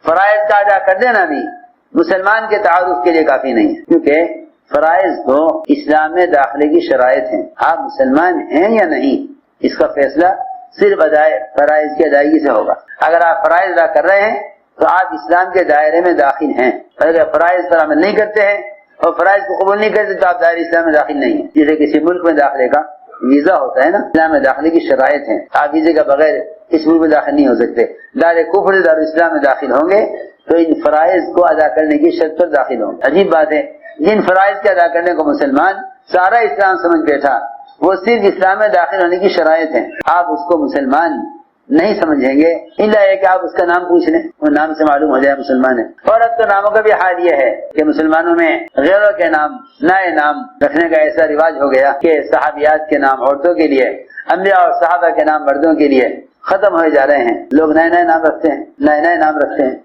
فرائض کا ادا کر دینا بھی مسلمان کے تعارف کے لیے کافی نہیں ہے، کیونکہ فرائض تو اسلام میں داخلے کی شرائط ہیں۔ آپ مسلمان ہیں یا نہیں، اس کا فیصلہ صرف فرائض کی ادائیگی سے ہوگا۔ اگر آپ فرائض ادا کر رہے ہیں تو آپ اسلام کے دائرے میں داخل ہیں، اگر فرائض پر عمل نہیں کرتے ہیں اور فرائض کو قبول نہیں کرتے تو آپ دائرے اسلام میں داخل نہیں ہیں۔ جیسے کسی ملک میں داخلے کا ویزا ہوتا ہے نا، اسلام میں داخلے کی شرائط ہیں، آپ ویزے کا بغیر اس ملک میں داخل نہیں ہو سکتے۔ دار کفر دار اسلام میں داخل ہوں گے تو ان فرائض کو ادا کرنے کی شرط پر داخل ہوں گے۔ عجیب بات ہے، جن فرائض کے ادا کرنے کو مسلمان سارا اسلام سمجھ بیٹھا، وہ صرف اسلام میں داخل ہونے کی شرائط ہیں، آپ اس کو مسلمان نہیں سمجھیں گے الا یہ کہ آپ اس کا نام پوچھ لیں، وہ نام سے معلوم ہو جائے مسلمان ہے۔ اور اب تو ناموں کا بھی حال یہ ہے کہ مسلمانوں میں غیروں کے نام نئے نام رکھنے کا ایسا رواج ہو گیا کہ صحابیات کے نام عورتوں کے لیے، انبیاء اور صحابہ کے نام مردوں کے لیے ختم ہوئے جا رہے ہیں۔ لوگ نئے نئے نام رکھتے ہیں، نئے نئے نام رکھتے ہیں۔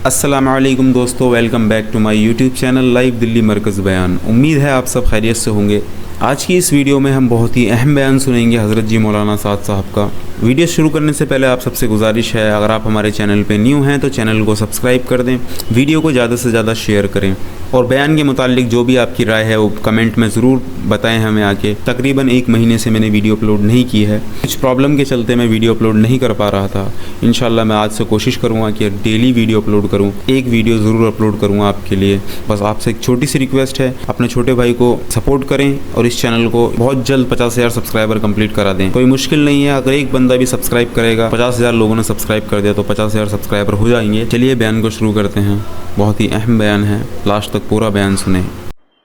السلام علیکم دوستو، welcome back to my YouTube channel live Delhi مرکز بیان۔ امید ہے آپ سب خیریت سے ہوں گے۔ آج کی اس ویڈیو میں ہم بہت ہی اہم بیان سنیں گے حضرت جی مولانا سعد صاحب کا۔ ویڈیو شروع کرنے سے پہلے آپ سب سے گزارش ہے، اگر آپ ہمارے چینل پہ نیو ہیں تو چینل کو سبسکرائب کر دیں، ویڈیو کو زیادہ سے زیادہ شیئر کریں، اور بیان کے متعلق جو بھی آپ کی رائے ہے وہ کمنٹ میں ضرور بتائیں ہمیں آ کے۔ تقریباً 1 مہینے سے میں نے ویڈیو اپلوڈ نہیں کی ہے، کچھ پرابلم کے چلتے میں ویڈیو اپلوڈ نہیں کر پا رہا تھا۔ انشاءاللہ میں آج سے کوشش کروں گا کہ ڈیلی ویڈیو اپلوڈ کروں، ایک ویڈیو ضرور اپلوڈ کروں گا آپ کے لیے۔ بس آپ سے ایک چھوٹی سی ریکویسٹ ہے، اپنے چھوٹے بھائی کو سپورٹ کریں اور اس چینل کو بہت جلد 50,000 سبسکرائبر کمپلیٹ کرا دیں۔ کوئی مشکل نہیں ہے، اگر ایک بندہ بھی سبسکرائب کرے گا، 50,000 لوگوں نے سبسکرائب کر دیا تو 50,000 سبسکرائبر ہو جائیں گے۔ چلیے بیان کو شروع کرتے ہیں، بہت ہی اہم بیان ہے، لاسٹ تک پورا بیان سنیں۔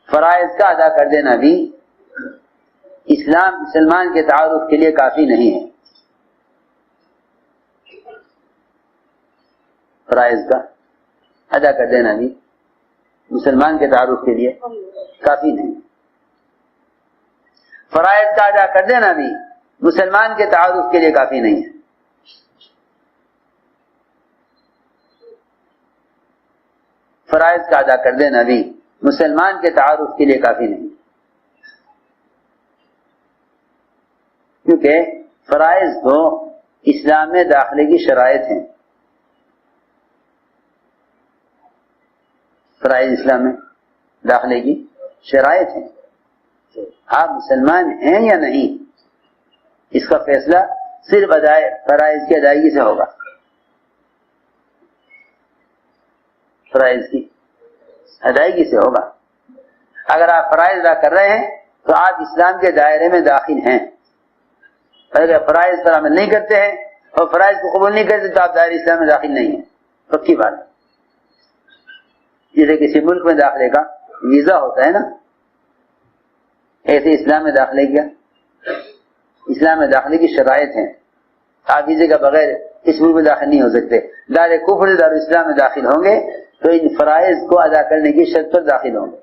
فرائض کا ادا کر دینا بھی اسلام مسلمان کے تعارف کے لیے کافی نہیں ہے۔ فرائض کا ادا کر دینا بھی مسلمان کے تعارف کے لیے کافی نہیں۔ فرائض کا ادا کر دینا بھی مسلمان کے تعارف کے لیے کافی نہیں ہے۔ فرائض کا ادا کر دینا بھی مسلمان کے تعارف کے لیے کافی نہیں، کیونکہ فرائض تو اسلام میں داخلے کی شرائط ہیں۔ فرائض اسلام میں داخلے کی شرائط ہیں۔ آپ مسلمان ہیں یا نہیں، اس کا فیصلہ صرف فرائض کی ادائیگی سے ہوگا۔ فرائض کی ادائیگی سے ہوگا۔ اگر آپ فرائض ادا کر رہے ہیں تو آپ اسلام کے دائرے میں داخل ہیں، اگر فرائض پر عمل نہیں کرتے ہیں اور فرائض کو قبول نہیں کرتے تو آپ دائرے اسلام میں داخل نہیں ہیں، پکی بات ہے۔ جیسے کسی ملک میں داخلے کا ویزا ہوتا ہے نا، ایسے اسلام میں داخلے کیا، اسلام میں داخلے کی شرائط ہیں، آپ ویزے کا بغیر اس ملک میں داخل نہیں ہو سکتے۔ دار کفر دار اسلام میں داخل ہوں گے تو ان فرائض کو ادا کرنے کی شرط پر داخل ہوں گے۔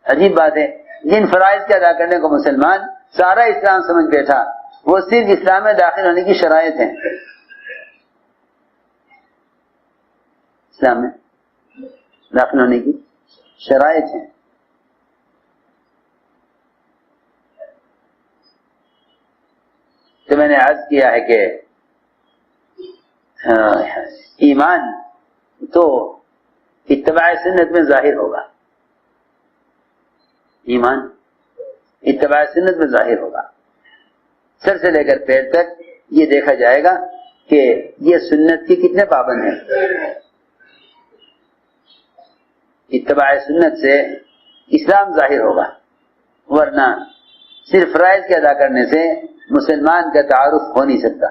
عجیب بات ہے، جن فرائض کے ادا کرنے کو مسلمان سارا اسلام سمجھ بیٹھا، وہ صرف اسلام میں داخل ہونے کی شرائط ہیں، اسلام میں داخل ہونے کی شرائط ہیں۔ تو میں نے عرض کیا ہے کہ ایمان تو اتباع سنت میں ظاہر ہوگا، ایمان اتباع سنت میں ظاہر ہوگا۔ سر سے لے کر پیر تک یہ دیکھا جائے گا کہ یہ سنت کی کتنے پابند ہیں۔ اتباع سنت سے اسلام ظاہر ہوگا، ورنہ صرف فرائض کے ادا کرنے سے مسلمان کا تعارف ہو نہیں سکتا۔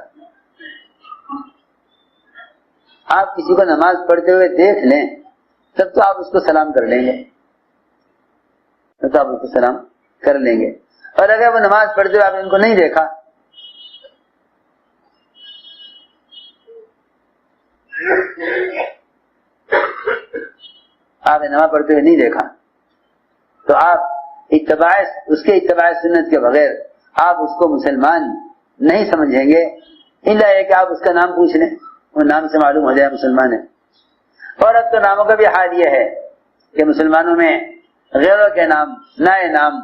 آپ کسی کو نماز پڑھتے ہوئے دیکھ لیں تب تو آپ اس کو سلام کر لیں گے، تو آپ اس کو سلام کر لیں گے، اور اگر وہ نماز پڑھتے ہوئے آپ نے ان کو نہیں دیکھا، آپ نے نماز پڑھتے ہوئے نہیں دیکھا تو آپ اس کے اتباع سنت کے بغیر آپ اس کو مسلمان نہیں سمجھیں گے الا یہ کہ آپ اس کا نام پوچھ لیں، وہ نام سے معلوم ہو جائے مسلمان ہے۔ اور اب تو ناموں کا بھی حال یہ ہے کہ مسلمانوں میں غیروں کے نام نئے نام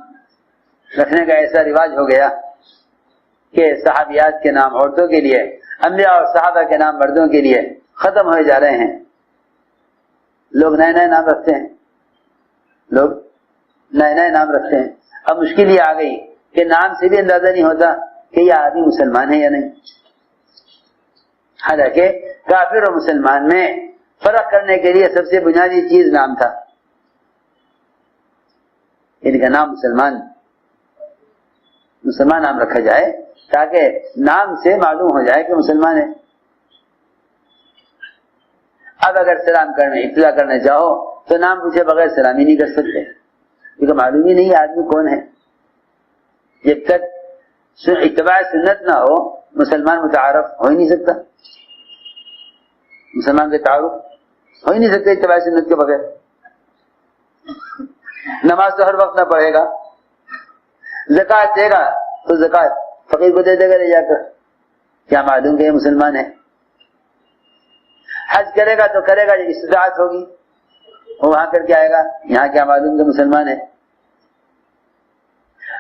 رکھنے کا ایسا رواج ہو گیا کہ صحابیات کے نام عورتوں کے لیے، انبیاء اور صحابہ کے نام مردوں کے لیے ختم ہوئے جا رہے ہیں. لوگ نئے نئے نام رکھتے ہیں، لوگ نئے نئے نام رکھتے ہیں. اب مشکل یہ آ گئی کہ نام سے بھی اندازہ نہیں ہوتا کہ یہ آدمی مسلمان ہے یا نہیں. حالانکہ کافر اور مسلمان میں فرق کرنے کے لیے سب سے بنیادی چیز نام تھا. ان کا نام مسلمان نام رکھا جائے تاکہ نام سے معلوم ہو جائے کہ مسلمان ہے. اب اگر سلام کرنے ابتدا کرنا چاہو تو نام پوچھے بغیر سلام ہی نہیں کر سکتے، کیونکہ معلوم ہی نہیں آدمی کون ہے. جب تک اتباع سنت نہ ہو مسلمان متعارف ہو ہی نہیں سکتا، مسلمان کے تعارف ہو ہی نہیں سکتے اتباع سنت کے بغیر. نماز تو ہر وقت نہ پڑھے گا، زکوٰۃ دے گا تو زکوٰۃ فقیر کو دے دے گا لے جا کر، کیا معلوم کہ یہ مسلمان ہے. حج کرے گا تو کرے گا جب استطاعت ہوگی، وہ وہاں کر کے آئے گا، یہاں کیا معلوم کہ مسلمان ہے.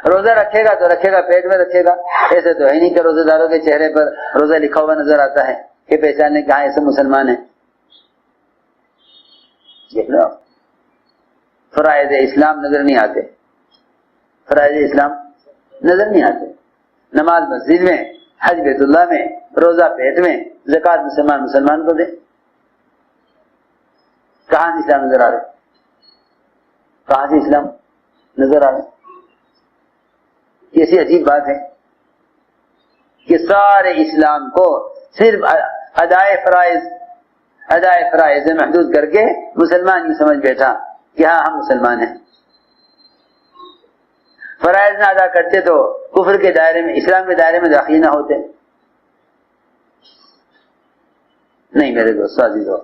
روزہ رکھے گا تو رکھے گا پیٹ میں رکھے گا، ایسے تو ہے نہیں کہ روزہ داروں کے چہرے پر روزہ لکھا ہوا نظر آتا ہے کہ پہچاننے کہاں ایسے مسلمان ہے. دیکھ لو فرائض اسلام نظر نہیں آتے، فرائض اسلام نظر نہیں آتے. نماز مسجد میں، حج بیت اللہ میں، روزہ پیٹ میں، زکوٰۃ مسلمان کو دے. کہاں سے اسلام نظر آ رہے؟ کہاں سے اسلام نظر آ رہے؟ کیسی عجیب بات ہے کہ سارے اسلام کو صرف ادائے فرائض محدود کر کے مسلمان یہ سمجھ بیٹھا کہ ہاں ہم مسلمان ہیں. فرائض نہ ادا کرتے تو کفر کے دائرے میں، اسلام کے دائرے میں داخل نہ ہوتے. نہیں میرے دوستو عزیزو،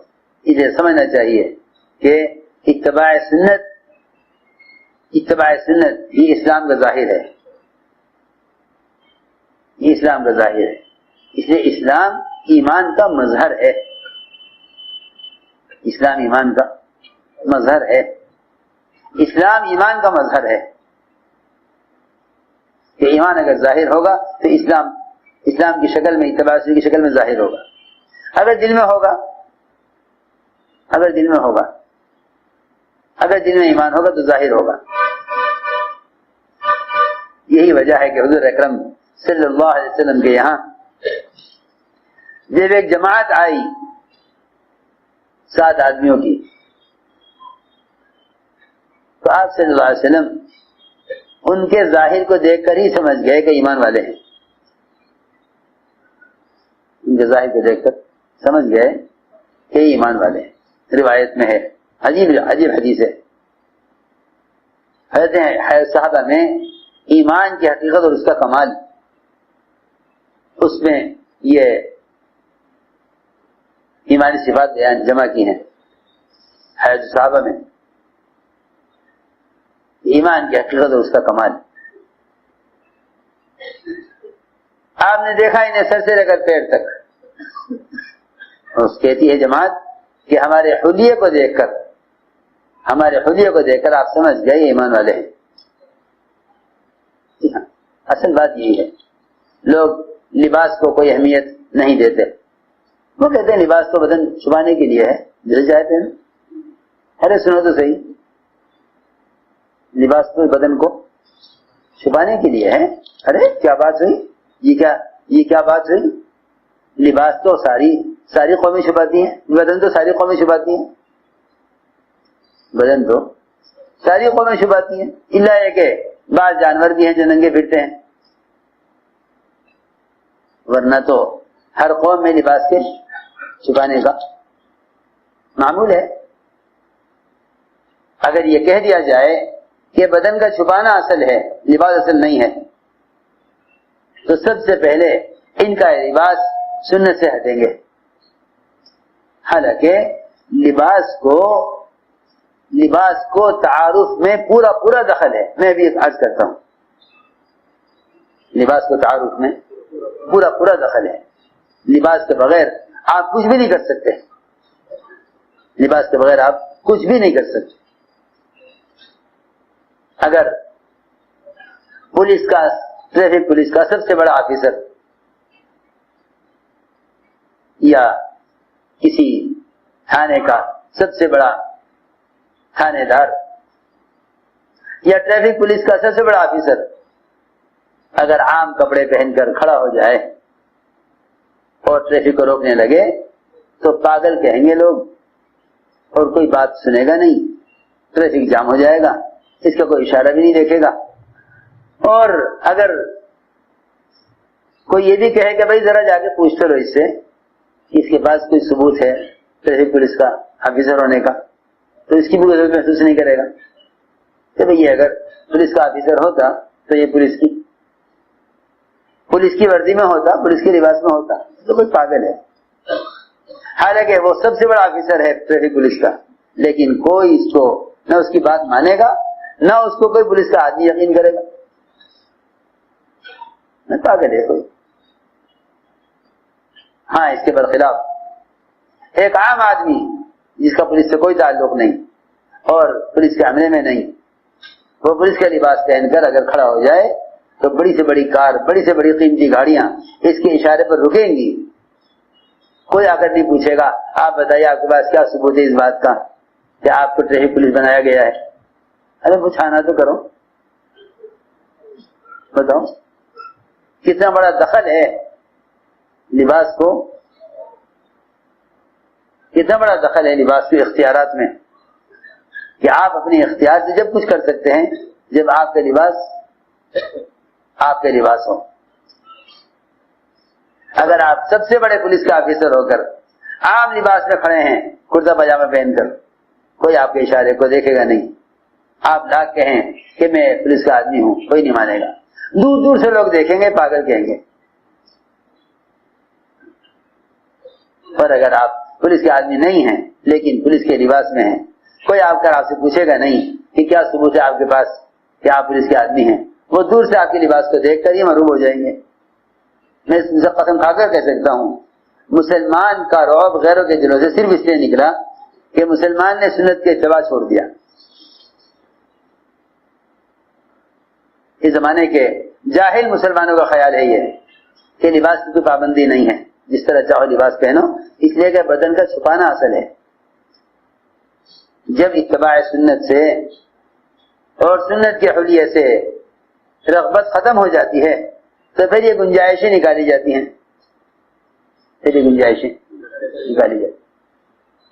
اسے سمجھنا چاہیے کہ اتباع سنت یہ اسلام کا ظاہر ہے، یہ اسلام کا ظاہر ہے. اس لیے اسلام ایمان کا مظہر ہے، اسلام ایمان کا مظہر ہے. اسلام ایمان کا مظہر ہے کہ ایمان اگر ظاہر ہوگا تو اسلام کی شکل میں، اتباع سنت کی شکل میں ظاہر ہوگا. اگر دل میں ایمان ہوگا تو ظاہر ہوگا. یہی وجہ ہے کہ حضور اکرم صلی اللہ علیہ وسلم کے یہاں جب ایک جماعت آئی 7 آدمیوں کی، تو آپ صلی اللہ علیہ وسلم ان کے ظاہر کو دیکھ کر ہی سمجھ گئے کہ ایمان والے ہیں. ان کے ظاہر کو دیکھ کر سمجھ گئے کہ ایمان والے ہیں. روایت میں ہے، عجیب حدیث ہے، حضرت صحابہ میں ایمان کی حقیقت اور اس کا کمال، اس میں یہ ایمانی صفات بیان جمع کی ہیں. حضرت صحابہ میں ایمان کی حقیقت اور اس کا کمال. آپ نے دیکھا انہیں سر سے لے کر پیر تک. اس کہتی ہے جماعت کہ ہمارے حلیے کو دیکھ کر آپ سمجھ گئے ایمان والے ہیں. اصل بات یہی ہے، لوگ لباس کو کوئی اہمیت نہیں دیتے. وہ کہتے ہیں لباس تو بدن چھپانے کے لیے ہے، جس جاتے ہیں. ارے سنو تو صحیح، لباس تو بدن کو چھپانے کے لیے ہے. ارے کیا بات ہوئی، یہ کیا بات ہوئی؟ لباس تو ساری قومیں چھپاتی ہیں، بدن تو ساری قومیں چھپاتی ہیں، بدن تو ساری قومیں چھپاتی ہیں، الا یہ کہ بعض جانور بھی ہیں جو ننگے پھرتے ہیں، ورنہ تو ہر قوم میں لباس کے چھپانے کا معمول ہے. اگر یہ کہہ دیا جائے کہ بدن کا چھپانا اصل ہے، لباس اصل نہیں ہے، تو سب سے پہلے ان کا لباس سنت سے ہٹیں گے. حالانکہ لباس کو تعارف میں پورا دخل ہے. میں بھی عرض کرتا ہوں، لباس کو تعارف میں پورا دخل ہے. لباس کے بغیر آپ کچھ بھی نہیں کر سکتے، لباس کے بغیر آپ کچھ بھی نہیں کر سکتے. اگر ٹریفک پولیس کا سب سے بڑا آفیسر یا کسی تھانے کا سب سے بڑا تھانے دار یا ٹریفک پولیس کا سب سے بڑا آفیسر اگر عام کپڑے پہن کر کھڑا ہو جائے اور ٹریفک کو روکنے لگے تو پاگل کہیں گے لوگ اور کوئی بات سنے گا نہیں، ٹریفک جام ہو جائے گا، اس کا کوئی اشارہ بھی نہیں دیکھے گا۔ اور اگر کوئی یہ بھی کہے کہ بھائی ذرا جا کے پوچھتے رہو اس سے، اس کے پاس کوئی ثبوت ہے ٹریفک پولیس کا آفیسر ہونے کا، تو اس کی بھی ضرورت محسوس نہیں کرے گا کہ بھئی اگر پولیس کا آفیسر ہوتا تو یہ پولیس کی وردی میں ہوتا، پولیس کے لباس میں ہوتا تو کوئی پاگل ہے۔ حالانکہ وہ سب سے بڑا آفیسر ہے ٹریفک پولیس کا، لیکن کوئی اس کو نہ اس کی بات مانے گا نہ اس کو کوئی پولیس کا آدمی یقین کرے گا، نہ پاگل ہے کوئی۔ ہاں، اس کے برخلاف ایک عام آدمی جس کا پولیس سے کوئی تعلق نہیں اور پولیس کے عملے میں نہیں، وہ پولیس کا لباس پہن کر اگر کھڑا ہو جائے تو بڑی سے بڑی کار، بڑی سے بڑی قیمتی گاڑیاں اس کے اشارے پر رکیں گی، کوئی آ کر نہیں پوچھے گا آپ بتائیے آپ کے پاس کیا ثبوت ہے اس بات کا کہ آپ کو ٹریفک پولیس بنایا گیا ہے؟ ارے پوچھانا تو کرو، بتاؤ کتنا بڑا دخل ہے لباس کو، کتنا بڑا دخل ہے لباس کے اختیارات میں کہ آپ اپنے اختیار سے جب کچھ کر سکتے ہیں جب آپ کے لباس ہو۔ اگر آپ سب سے بڑے پولیس کا آفیسر ہو کر عام لباس میں کھڑے ہیں کرتا پاجامہ پہن کر، کوئی آپ کے اشارے کو دیکھے گا نہیں، آپ لاکھ کہیں کہ میں پولیس کا آدمی ہوں کوئی نہیں مانے گا، دور دور سے لوگ دیکھیں گے پاگل کہیں گے۔ اور اگر آپ پولیس کے آدمی نہیں ہیں لیکن پولیس کے لباس میں ہیں، کوئی آپ کر آپ سے پوچھے گا نہیں کہ کیا ثبوت ہے آپ کے پاس کہ آپ پولیس کے آدمی ہیں، وہ دور سے آپ کے لباس کو دیکھ کر یہ معروف ہو جائیں گے۔ میں اس سے قسم کھا کر کہہ سکتا ہوں مسلمان کا رعب غیروں کے دلوں سے صرف اس لیے نکلا کہ مسلمان نے سنت کے اتباع چھوڑ دیا۔ اس زمانے کے جاہل مسلمانوں کا خیال ہے یہ کہ لباس کی کوئی پابندی نہیں ہے، جس طرح چاہو لباس پہنو، اس لیے کہ بدن کا چھپانا اصل ہے۔ جب اتباع سنت سے اور سنت کے حلیے سے رغبت ختم ہو جاتی ہے تو پھر یہ گنجائشیں نکالی جاتی ہیں،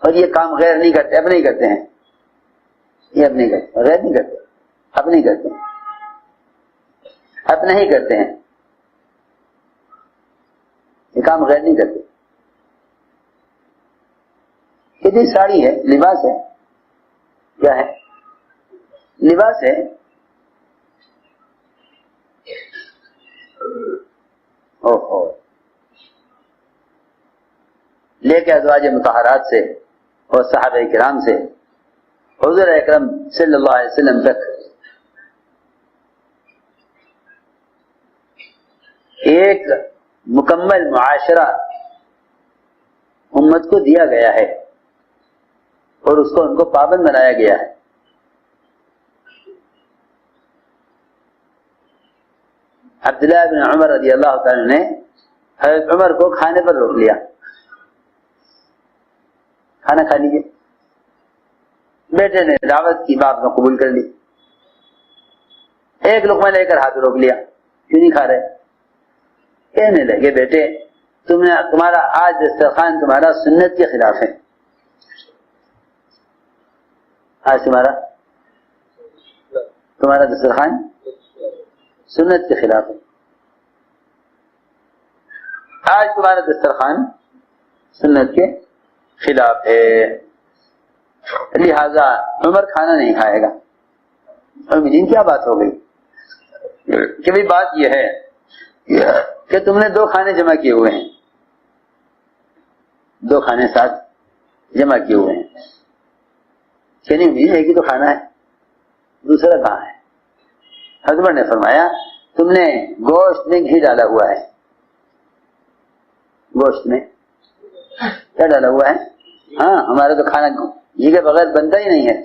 اور یہ کام غیر نہیں کرتے، اپنے ہی کرتے ہیں، یہ اپنے کرتے، غیر نہیں کرتے، اپنے ہی کرتے ہیں، اپنے ہی کرتے ہیں، یہ کام غیر نہیں کرتے۔ کتنی ساڑی ہے، لباس ہے، کیا ہے؟ لباس ہے۔ لے کے ازواج مطہرات سے اور صحابہ کرام سے حضور اکرم صلی اللہ علیہ وسلم تک ایک مکمل معاشرہ امت کو دیا گیا ہے اور اس کو ان کو پابند بنایا گیا ہے۔ عبداللہ بن عمر رضی اللہ تعالی نے حضرت عمر کو کھانے پر روک لیا، کھانا کھا لیجیے۔ بیٹے نے دعوت کی بات کو قبول کر لی، ایک لقمہ لے کر ہاتھ روک لیا، کیوں نہیں کھا رہے؟ کہنے لگے بیٹے تمہارا آج دسترخوان تمہارا سنت کے خلاف ہے، آج تمہارا دسترخوان سنت کے خلاف ہے، آج تمہارا دسترخوان سنت کے خلاف ہے، لہذا عمر کھانا نہیں کھائے گا۔ اور مجھے کیا بات ہو گئی کہ بھئی بات یہ ہے کہ تم نے 2 کھانے جمع کیے ہوئے ہیں، 2 کھانے ساتھ جمع کیے ہوئے ہیں، کہ نہیں مجھے ایک ہی تو کھانا ہے، دوسرا کہاں ہے؟ حضرت نے فرمایا تم نے گوشت میں گھی ڈالا ہوا ہے، گوشت میں کیا ڈالا ہوا ہے؟ ہاں، ہمارا تو کھانا گھی کے بغیر بنتا ہی نہیں ہے،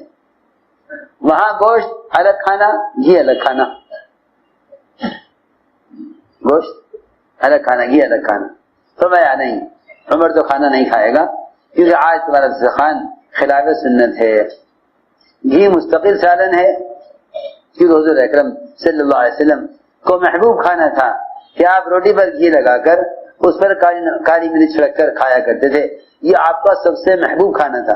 وہاں گوشت الگ کھانا، گھی الگ کھانا، گوشت الگ کھانا، گھی الگ کھانا۔ فرمایا نہیں، عمر تو کھانا نہیں کھائے گا کیونکہ آج تمہارا دسترخوان خلاف سنت ہے. گھی مستقل سالن ہے کیونکہ حضور اکرم صلی اللہ علیہ وسلم کو محبوب کھانا تھا کہ آپ روٹی پر گھی لگا کر اس پر کالی مرچ چھڑک کر کھایا کرتے تھے. یہ آپ کا سب سے محبوب کھانا تھا.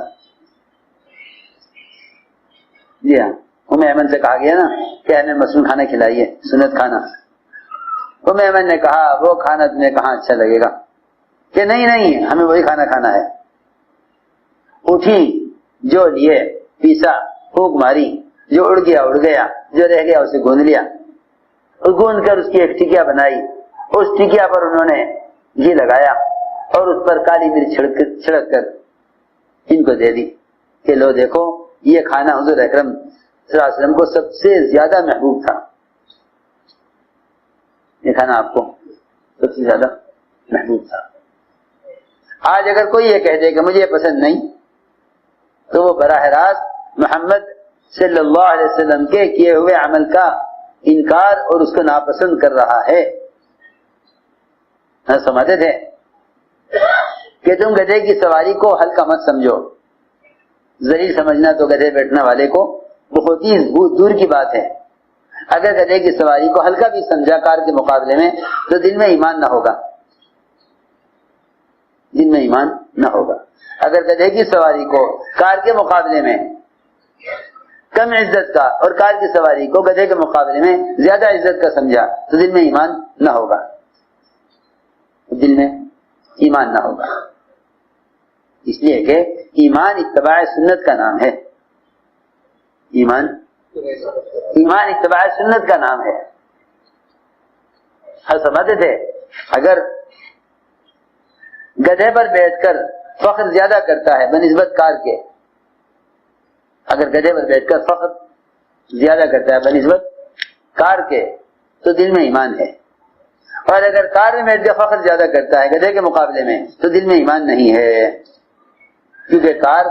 جی ہاں، ایمن سے کہا گیا نا کہ ہمیں مسلم کھانا کھلائیے، سنت کھانا. ایمن نے کہا وہ کھانا تمہیں کہاں اچھا لگے گا کہ نہیں ہمیں وہی کھانا کھانا ہے. اٹھی، جو لیے پیسا، پھونک ماری، جو اڑ گیا، جو رہ گیا اسے گوند لیا، گوند کر اس کی ایک ٹکیا بنائی. اس ٹکیا پر انہوں نے گھی لگایا اور اس پر کالی مرچ چھڑک کر ان کو دے دی کہ لو دیکھو یہ کھانا حضور اکرم صلی اللہ علیہ وسلم کو سب سے زیادہ محبوب تھا. یہ کھانا آپ کو سب سے زیادہ محبوب تھا. آج اگر کوئی یہ کہہ دے کہ مجھے پسند نہیں تو وہ براہ راست محمد صلی اللہ علیہ وسلم کے کیے ہوئے عمل کا انکار اور اس کو ناپسند کر رہا ہے. سمجھتے تھے کہ تم گدھے کی سواری کو ہلکا مت سمجھو. ذلیل سمجھنا تو گدھے بیٹھنے والے کو بہت ہی دور کی بات ہے. اگر گدھے کی سواری کو ہلکا بھی سمجھا کار کے مقابلے میں تو دل میں ایمان نہ ہوگا. دل میں ایمان نہ ہوگا. اگر گدھے کی سواری کو کار کے مقابلے میں کم عزت کا اور کار کی سواری کو گدھے کے مقابلے میں زیادہ عزت کا سمجھا تو دل میں ایمان نہ ہوگا. دل میں ایمان نہ ہوگا. اس لیے کہ ایمان اتباع سنت کا نام ہے. ایمان اتباع سنت کا نام ہے. ہم سمجھتے تھے اگر گدھے پر بیٹھ کر فخر زیادہ کرتا ہے بنسبت کار کے، اگر گدھے پر بیٹھ کر فخر زیادہ کرتا ہے بنسبت کار کے تو دل میں ایمان ہے. اور اگر کار میں بیٹھ کر فخر زیادہ کرتا ہے گدھے کے مقابلے میں تو دل میں ایمان نہیں ہے. کیونکہ گدھا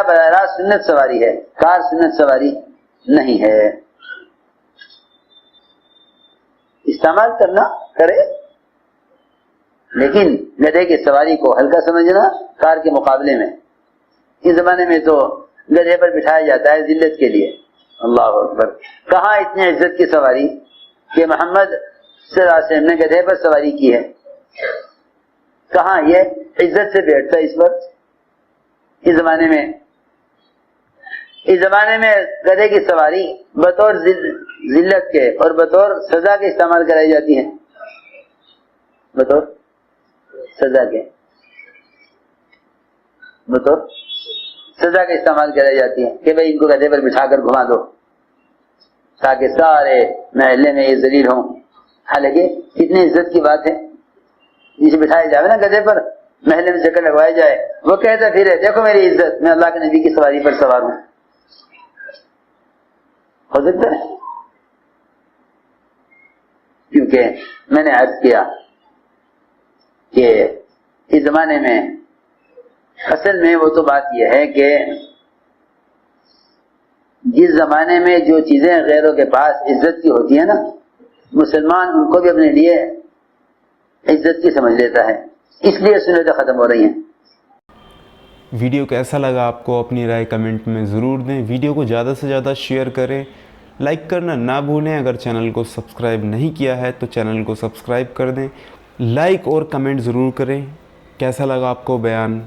براہ راست سنت سواری ہے، کار سنت سواری نہیں ہے. استعمال کرنا کرے لیکن گدھے کی سواری کو ہلکا سمجھنا کار کے مقابلے میں. اس زمانے میں تو گدھے پر بٹھایا جاتا ہے ذلت کے لیے. اللہ اکبر. کہاں اتنی عزت کی سواری کہ محمد صلی اللہ علیہ وسلم نے گدھے پر سواری کی ہے. کہاں یہ عزت سے بیٹھتا اس پر. اس زمانے میں گدھے کی سواری بطور ذلت کے اور بطور سزا کے استعمال کرائی جاتی ہے. بطور سزا کے استعمال کرائی جاتی ہے کہ بھئی ان کو گدھے پر بٹھا کر گھما دو تاکہ سارے محلے میں یہ ذلیل ہوں. حالانکہ کتنی عزت کی بات ہے. جسے بٹھایا جائے نا گدھے پر، محلے میں چکر لگوایا جائے، وہ کہتا پھر دیکھو میری عزت، میں اللہ کے نبی کی سواری پر سوار ہوں. ہو سکتا ہے؟ کیونکہ میں نے عرض کیا کہ اس زمانے میں اصل میں وہ تو بات یہ ہے کہ جس زمانے میں جو چیزیں غیروں کے پاس عزت کی ہوتی ہیں نا، مسلمان ان کو بھی اپنے لیے عزت کی سمجھ لیتا ہے. اس لیے سنتیں ختم ہو رہی ہیں. ویڈیو کیسا لگا آپ کو اپنی رائے کمنٹ میں ضرور دیں. ویڈیو کو زیادہ سے زیادہ شیئر کریں، لائک کرنا نہ بھولیں. اگر چینل کو سبسکرائب نہیں کیا ہے تو چینل کو سبسکرائب کر دیں. لائک اور کمنٹ ضرور کریں. کیسا لگا آپ کو بیان.